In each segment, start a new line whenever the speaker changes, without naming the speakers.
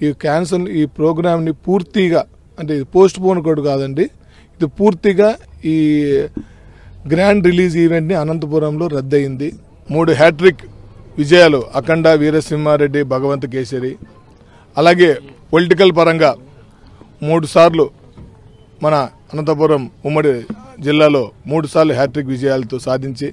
ఈ ప్రోగ్రామ్ని పూర్తిగా అంటే ఇది పోస్ట్ పోన్ కూడా కాదండి, ఇది పూర్తిగా ఈ గ్రాండ్ రిలీజ్ ఈవెంట్ని అనంతపురంలో రద్దయింది. 3 హ్యాట్రిక్ విజయాలు అఖండ, వీరసింహారెడ్డి, భగవంత్ కేసరి, అలాగే పొలిటికల్ పరంగా 3 సార్లు మన అనంతపురం ఉమ్మడి జిల్లాలో 3 సార్లు హ్యాట్రిక్ విజయాలతో సాధించి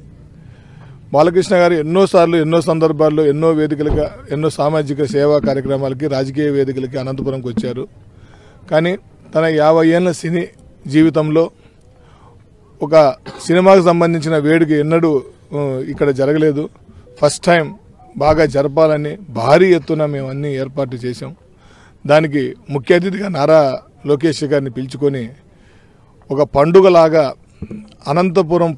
బాలకృష్ణ గారు ఎన్నోసార్లు ఎన్నో సందర్భాల్లో ఎన్నో వేదికలుగా ఎన్నో సామాజిక సేవా కార్యక్రమాలకి రాజకీయ వేదికలకి అనంతపురంకి వచ్చారు. కానీ తన 50 ఏళ్ల సినీ జీవితంలో ఒక సినిమాకు సంబంధించిన వేడుక ఎన్నడూ ఇక్కడ జరగలేదు. ఫస్ట్ టైం బాగా జరపాలని భారీ ఎత్తున మేము అన్ని ఏర్పాట్లు చేశాం. దానికి ముఖ్య అతిథిగా నారా లోకేష్ గారిని పిలుచుకొని ఒక పండుగలాగా అనంతపురం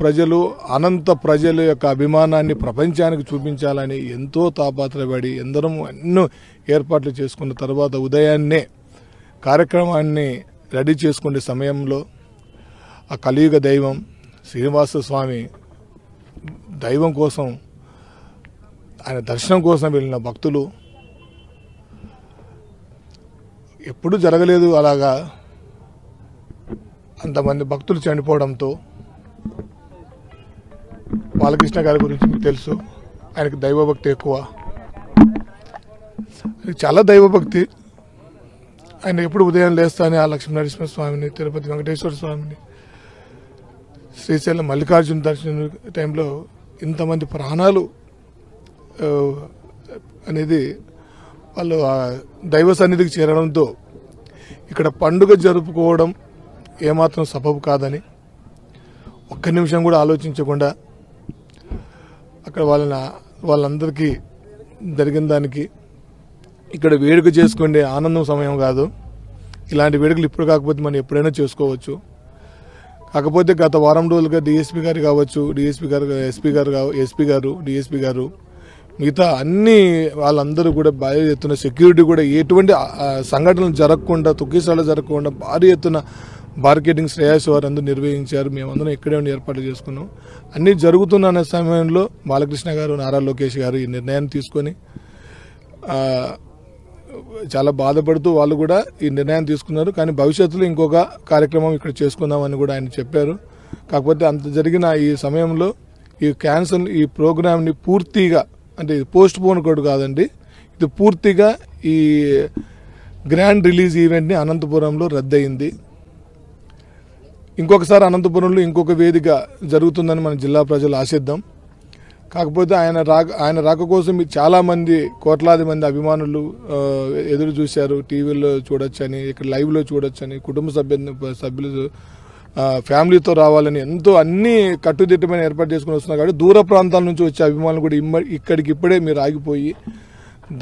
ప్రజల యొక్క అభిమానాన్ని ప్రపంచానికి చూపించాలని ఎంతో తాపత్రయపడి ఎందరం ఎన్నో ఏర్పాట్లు చేసుకున్న తర్వాత ఉదయాన్నే కార్యక్రమాన్ని రెడీ చేసుకునే సమయంలో ఆ కలియుగ దైవం శ్రీనివాస స్వామి దైవం కోసం ఆయన దర్శనం కోసం వెళ్ళిన భక్తులు ఎప్పుడూ జరగలేదు అలాగా అంతమంది భక్తులు చనిపోవడంతో బాలకృష్ణ గారి గురించి మీకు తెలుసు, ఆయనకి దైవభక్తి ఎక్కువ, చాలా దైవభక్తి. ఆయన ఎప్పుడు ఉదయం లేస్తానే ఆ లక్ష్మీనరసింహ స్వామిని, తిరుపతి వెంకటేశ్వర స్వామిని, శ్రీశైలం మల్లికార్జున దర్శనం టైంలో ఇంతమంది ప్రాణాలు అనేది వాళ్ళు ఆ దైవ సన్నిధికి చేరడంతో ఇక్కడ పండుగ జరుపుకోవడం ఏమాత్రం సబబు కాదని ఒక్క నిమిషం కూడా ఆలోచించకుండా అక్కడ వాళ్ళందరికీ జరిగిన దానికి ఇక్కడ వేడుక చేసుకునే ఆనందం సమయం కాదు. ఇలాంటి వేడుకలు ఇప్పుడు కాకపోతే మనం ఎప్పుడైనా చేసుకోవచ్చు. కాకపోతే గత వారం రోజులుగా డిఎస్పీ గారు కావచ్చు, ఎస్పీ గారు మిగతా అన్ని వాళ్ళందరూ కూడా భారీ ఎత్తున సెక్యూరిటీ కూడా ఎటువంటి సంఘటనలు జరగకుండా, తొక్కిసాలు జరగకుండా భారీ ఎత్తున మార్కెటింగ్ శ్రేయస్ వారు అందరూ నిర్వహించారు. మేమందరం ఇక్కడే ఉండి ఏర్పాట్లు చేసుకున్నాం. అన్నీ జరుగుతున్న సమయంలో బాలకృష్ణ గారు, నారా లోకేష్ గారు ఈ నిర్ణయాన్ని తీసుకొని చాలా బాధపడుతూ వాళ్ళు కూడా ఈ నిర్ణయం తీసుకున్నారు. కానీ భవిష్యత్తులో ఇంకొక కార్యక్రమం ఇక్కడ చేసుకుందామని కూడా ఆయన చెప్పారు. కాకపోతే అంత జరిగిన ఈ సమయంలో ఈ ప్రోగ్రామ్ని పూర్తిగా అంటే ఇది పోస్ట్ పోన్ కూడా కాదండి, ఇది పూర్తిగా ఈ గ్రాండ్ రిలీజ్ ఈవెంట్ని అనంతపురంలో రద్దయింది. ఇంకొకసారి అనంతపురంలో ఇంకొక వేదిక జరుగుతుందని మన జిల్లా ప్రజలు ఆశిద్దాం. కాకపోతే ఆయన రాక కోసం చాలామంది కోట్లాది మంది అభిమానులు ఎదురు చూశారు. టీవీలో చూడొచ్చని, ఇక్కడ లైవ్లో చూడొచ్చని, కుటుంబ సభ్యులు ఫ్యామిలీతో రావాలని ఎంతో అన్ని కట్టుదిట్టమైన ఏర్పాటు చేసుకుని వస్తున్నారు. కాబట్టి దూర ప్రాంతాల నుంచి వచ్చే అభిమానులు కూడా ఇక్కడికిప్పుడే మీరు ఆగిపోయి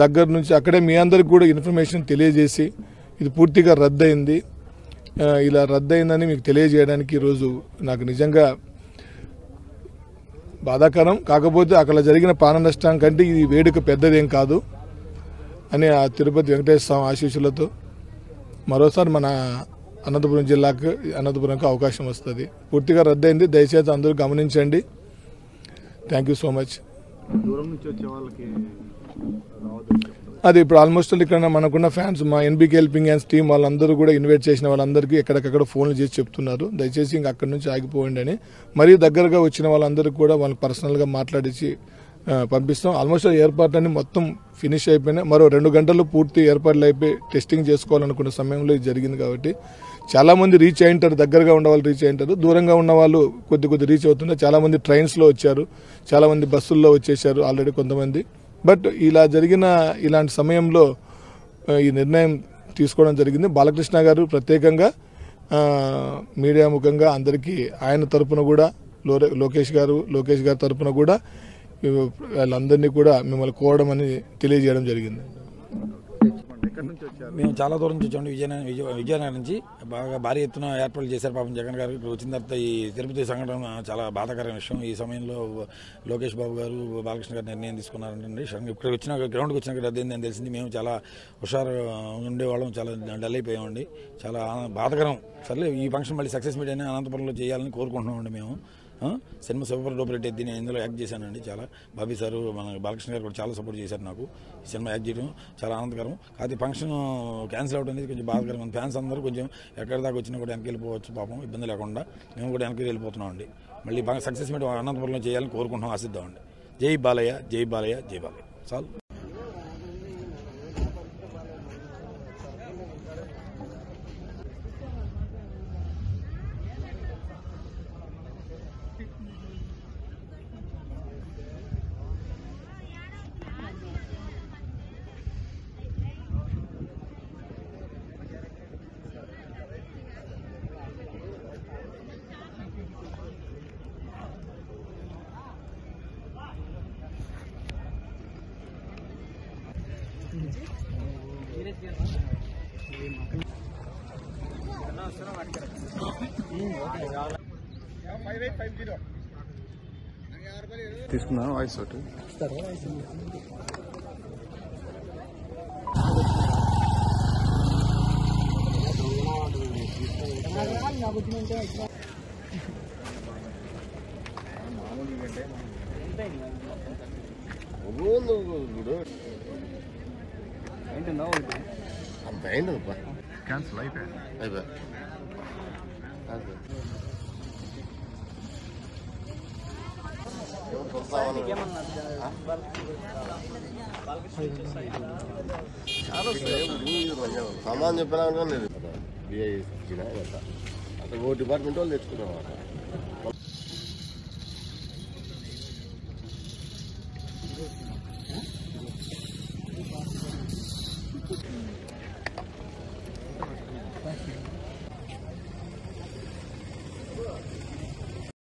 దగ్గర నుంచి అక్కడే మీ అందరికి కూడా ఇన్ఫర్మేషన్ తెలియజేసి ఇది పూర్తిగా రద్దయింది, ఇలా రద్దయిందని మీకు తెలియజేయడానికి ఈరోజు నాకు నిజంగా బాధాకరం. కాకపోతే అక్కడ జరిగిన ప్రాణ నష్టం కంటే ఈ వేడుక పెద్దదేం కాదు అని ఆ తిరుపతి వెంకటేశ్వర స్వామి ఆశీస్సులతో మరోసారి మన అనంతపురంకి అవకాశం వస్తుంది. పూర్తిగా రద్దయింది, దయచేసి అందరూ గమనించండి. Thank you so much.
దూరం నుంచి వచ్చే వాళ్ళకి
అది ఇప్పుడు ఆల్మోస్ట్ ఇక్కడ మనకున్న ఫ్యాన్స్ మా ఎన్బీకే హెల్పింగ్ హ్యాండ్స్ టీం వాళ్ళందరూ కూడా ఇన్వైట్ చేసిన వాళ్ళందరికీ ఎక్కడికక్కడ ఫోన్లు చేసి చెప్తున్నారు దయచేసి ఇంకా అక్కడి నుంచి ఆగిపోండి అని. మరీ దగ్గరగా వచ్చిన వాళ్ళందరికీ కూడా వాళ్ళకి పర్సనల్గా మాట్లాడించి పంపిస్తాం. ఆల్మోస్ట్ ఏర్పాట్లన్నీ మొత్తం ఫినిష్ అయిపోయినాయి. మరో 2 గంటలు పూర్తి ఏర్పాట్లు అయిపోయి టెస్టింగ్ చేసుకోవాలనుకున్న సమయంలో ఇది జరిగింది. కాబట్టి చాలామంది రీచ్ అయింటారు, దగ్గరగా ఉన్న వాళ్ళు రీచ్ అయింటారు, దూరంగా ఉన్న వాళ్ళు కొద్ది రీచ్ అవుతున్నారు. చాలామంది ట్రైన్స్లో వచ్చారు, చాలామంది బస్సుల్లో వచ్చేసారు ఆల్రెడీ కొంతమంది. బట్ ఇలాంటి సమయంలో ఈ నిర్ణయం తీసుకోవడం జరిగింది. బాలకృష్ణ గారు ప్రత్యేకంగా మీడియా ముఖంగా అందరికీ ఆయన తరపున కూడా లోకేష్ గారి తరపున కూడా వాళ్ళందరినీ కూడా మిమ్మల్ని కోరడం అని తెలియజేయడం జరిగింది.
మేము చాలా దూరం నుంచి వచ్చాము, విజయనగరం నుంచి బాగా భారీ ఎత్తున ఏర్పాట్లు చేశారు. పాపం జగన్ గారు ఇక్కడ వచ్చిన తర్వాత ఈ తిరుపతి సంఘటన చాలా బాధాకరమైన విషయం. ఈ సమయంలో లోకేష్ బాబు గారు బాలకృష్ణ గారు నిర్ణయం తీసుకున్నారంటే ఇక్కడ గ్రౌండ్కి వచ్చినాక రద్దయింది అని తెలిసింది. మేము చాలా హుషారు ఉండేవాళ్ళం, చాలా డల్ అయిపోయామండి, చాలా బాధాకరం. సర్లే ఈ ఫంక్షన్ మళ్ళీ సక్సెస్ మీట్ అయినా అనంతపురంలో చేయాలని కోరుకుంటున్నామండి మేము. సినిమా సూపర్ డూపర్ హిట్ ఎత్తి నేను ఇందులో యాక్ట్ చేశానండి. చాలా బాబీ సారు మన బాలకృష్ణ గారు కూడా చాలా సపోర్ట్ చేశారు నాకు. ఈ సినిమా యాక్ట్ చేయడం చాలా ఆనందకరం. కాకపోతే ఫంక్షన్ క్యాన్సిల్ అవడం అనేది కొంచెం బాధాకరం. ఫ్యాన్స్ అందరూ కొంచెం ఎక్కడి దాకా వచ్చినా కూడా వెనక్కి వెళ్ళిపోవచ్చు పాపం, ఇబ్బంది లేకుండా. మేము కూడా వెనక్కి వెళ్ళిపోతున్నాం అండి. మళ్ళీ బాగా సక్సెస్ మీట్ అనంతపురంలో చేయాలని కోరుకుంటున్నాం, ఆశిద్దామండి. జై బాలయ్య, జై బాలయ్య, జై బాలయ్య. చాలు.
తీసుకున్నాను వాయిస్ ఒకటి.
అంత అయిందప్ప,
క్యాన్సిల్ అయిపోయాయి.
అయిపోయా. సమాధానం చెప్పినా నేను బిఐ ఇచ్చిన అక్కడ ఓ డిపార్ట్మెంట్ వాళ్ళు తెచ్చుకున్నాం.